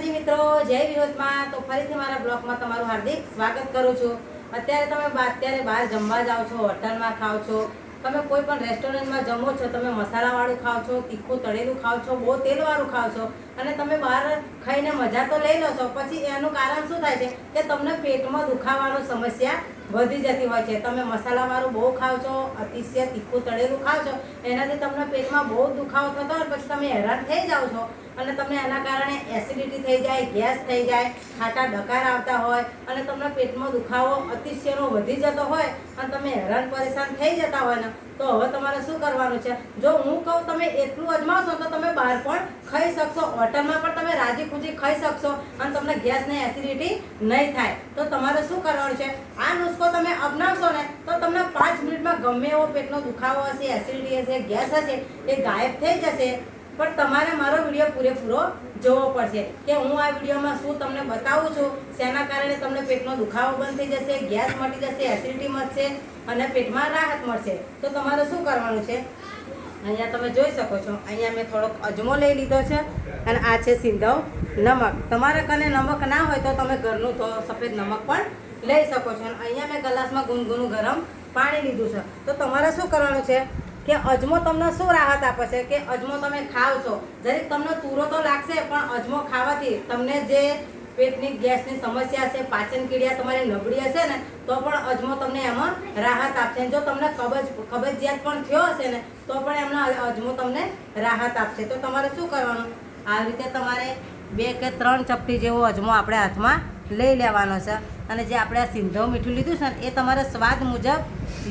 માતાજી મિત્રો, જય વિરોધમાં। તો ફરીથી મારા બ્લોગમાં તમારું હાર્દિક સ્વાગત કરું છું। અત્યારે બહાર જમવા જાઓ છો, હોટલમાં ખાઓ છો, તમે કોઈ પણ રેસ્ટોરન્ટમાં જમો છો, તમે મસાલાવાળું ખાઓ છો, તીખું તળેલું ખાઓ છો, બહુ તેલવાળું ખાઓ છો અને તમે બહાર ખાઈને મજા તો લઈ લો છો, પછી એનું કારણ શું થાય છે કે તમને પેટમાં દુખાવાનો સમસ્યા વધી જતી હોય છે। તમે મસાલાવાળું બહુ ખાઓ છો, અતિશય તીખું તળેલું ખાઓ છો, એનાથી તમને પેટમાં બહુ દુખાવો થતો હોય, પછી તમે હેરાન થઈ જાઓ છો અને તમને એના કારણે એસિડિટી થઈ જાય, ગેસ થઈ જાય, ખાટા ડકાર આવતા હોય અને તમને પેટમાં દુખાવો અતિશયનો વધી જતો હોય અને તમે હેરાન પરેશાન થઈ જતા હોય ને, તો હવે તમારે શું કરવાનું છે? જો હું કહું તમે એટલું અજમાવશો તો તમે બહાર પણ ખાઈ શકશો, હોટલમાં પણ તમે રાજી ખુશી ખાઈ શકશો અને તમને ગેસ ને એસિડિટી નહીં થાય। તો તમારે શું કરવાનું છે? આ નુસ્ખો તમે અપનાવશો ને તો તમને 5 મિનિટમાં ગમે એવો પેટનો દુખાવો હશે, એસિડિટી હશે, ગેસ હશે, એ ગાયબ થઈ જશે। પણ તમારે મારો વિડીયો પૂરેપૂરો જોવો પડશે કે હું આ વિડીયોમાં શું તમને બતાવું છું, શેના કારણે તમને પેટનો દુખાવો બંધ થઈ જશે, ગેસ મટી જશે, એસિડિટી મળશે અને પેટમાં રાહત મળશે। તો તમારે શું કરવાનું છે? અહીંયા તમે જોઈ શકો છો, અહીંયા મેં થોડોક અજમો લઈ લીધો છે અને આ છે સિંધવ નમક। તમારે કને નમક ના હોય તો તમે ઘરનું તો સફેદ નમક પણ લઈ શકો છો। અને અહીંયા મેં ગ્લાસમાં ગુનગુનું ગરમ પાણી લીધું છે। તો તમારે શું કરવાનું છે કે અજમો તમને શું રાહત આપે છે કે અજમો તમે ખાવ છો, જરીક તમને તુરો તો લાગશે, પણ અજમો ખાવાથી તમને જે પેટની ગેસની સમસ્યા છે, પાચન ક્રિયા તમારી નબળી હશે ને, તો પણ અજમો તમને એમાં રાહત આપશે। જો તમને કબજિયાત પણ થયો હશે ને, તો પણ એમનો અજમો તમને રાહત આપશે। તો તમારે શું કરવાનું? આવી રીતે તમારે 2 કે 3 ચપટી જેવો અજમો આપણે હાથમાં લઈ લેવાનો છે અને જે આપણે આ સિંધવ મીઠું લીધું છે ને, એ તમારે સ્વાદ મુજબ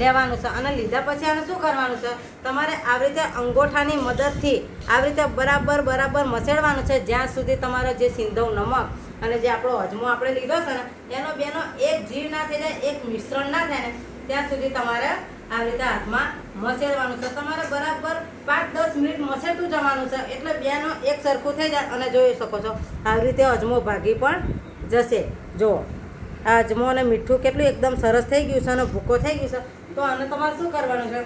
લેવાનું છે। અને લીધા પછી આને શું કરવાનું છે? તમારે આવી રીતે અંગોઠાની મદદથી આવી રીતે બરાબર મસેડવાનું છે, જ્યાં સુધી તમારો જે સિંધવ નમક અને જે આપણો અજમો આપણે લીધો છે ને, એનો બેનો એક જીવ ના થઈ જાય, એક મિશ્રણ ના થાય ને, ત્યાં સુધી તમારે આવી રીતે હાથમાં મસેડવાનું છે। તમારે બરાબર 5-10 મિનિટ મસેડતું જવાનું છે, એટલે બેનો એક સરખું થઈ જાય અને જોઈ શકો છો આવી રીતે અજમો ભાગી પણ જશે। જુઓ આ અજમો અને મીઠું કેટલું એકદમ સરસ થઈ ગયું છે અને ભૂકો થઈ ગયું છે। તો આને તમારે શું કરવાનું છે?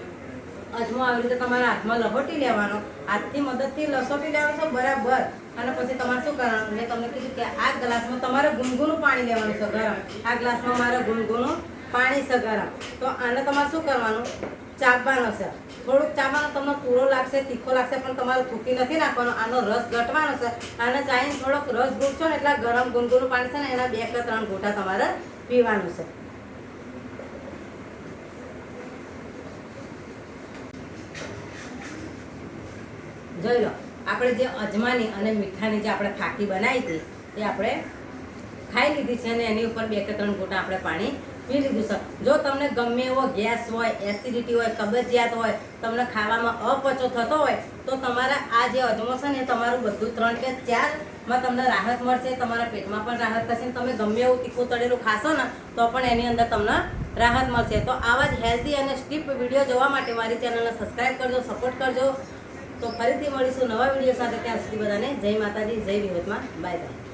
અજમો આવી રીતે તમારા હાથમાં લહોટી લેવાનો, હાથની મદદથી લસોટી લેવાનો છે બરાબર। અને પછી તમારે શું કરવાનું? મેં તમને કીધું કે આ ગ્લાસમાં તમારે ગુનગુનું પાણી લેવાનું છે ગરમ, આ ગ્લાસમાં મારે ગુનગુનું પાણી છે ગરમ। તો આને તમારે શું કરવાનું? ચાપવાનો છે, થોડુંક ચાપવાનો, તમને પૂરો લાગશે, તીખો લાગશે, પણ તમારે થૂકી નથી નાખવાનો, આનો રસ ઘટવાનો છે। આને ચાહીને થોડોક રસ ઘૂંટશો ને એટલે ગરમ ગુનગુનું પાણી છે ને, એના 2 કે 3 ઘૂંટા તમારે પીવાનું છે। જોઈ લો, આપણે જે અજમાની અને મીઠાની જે આપણે ફાકી બનાવી હતી એ આપણે ખાઈ લીધી છે અને એની ઉપર 2 કે 3 ઘૂંટા આપણે પાણી પી લીધું છે। જો તમને ગમે એવો ગેસ હોય, એસિડિટી હોય, કબજિયાત હોય, તમને ખાવામાં અપચો થતો હોય, તો તમારા આ જે અજમો છે ને, તમારું બધું 3 કે 4માં તમને રાહત મળશે, તમારા પેટમાં પણ રાહત થશે। તમે ગમે એવું તીખું તળેલું ખાશો ને, તો પણ એની અંદર તમને રાહત મળશે। તો આવા જ હેલ્ધી અને સ્ટીપ વિડીયો જોવા માટે મારી ચેનલને સબસ્ક્રાઈબ કરજો, સપોર્ટ કરજો। તો ફરીથી મળીશું નવા વિડીયો સાથે। ત્યાં સુધી બધાને જય માતાજી, જય વિરોધમાં, બાય બાય।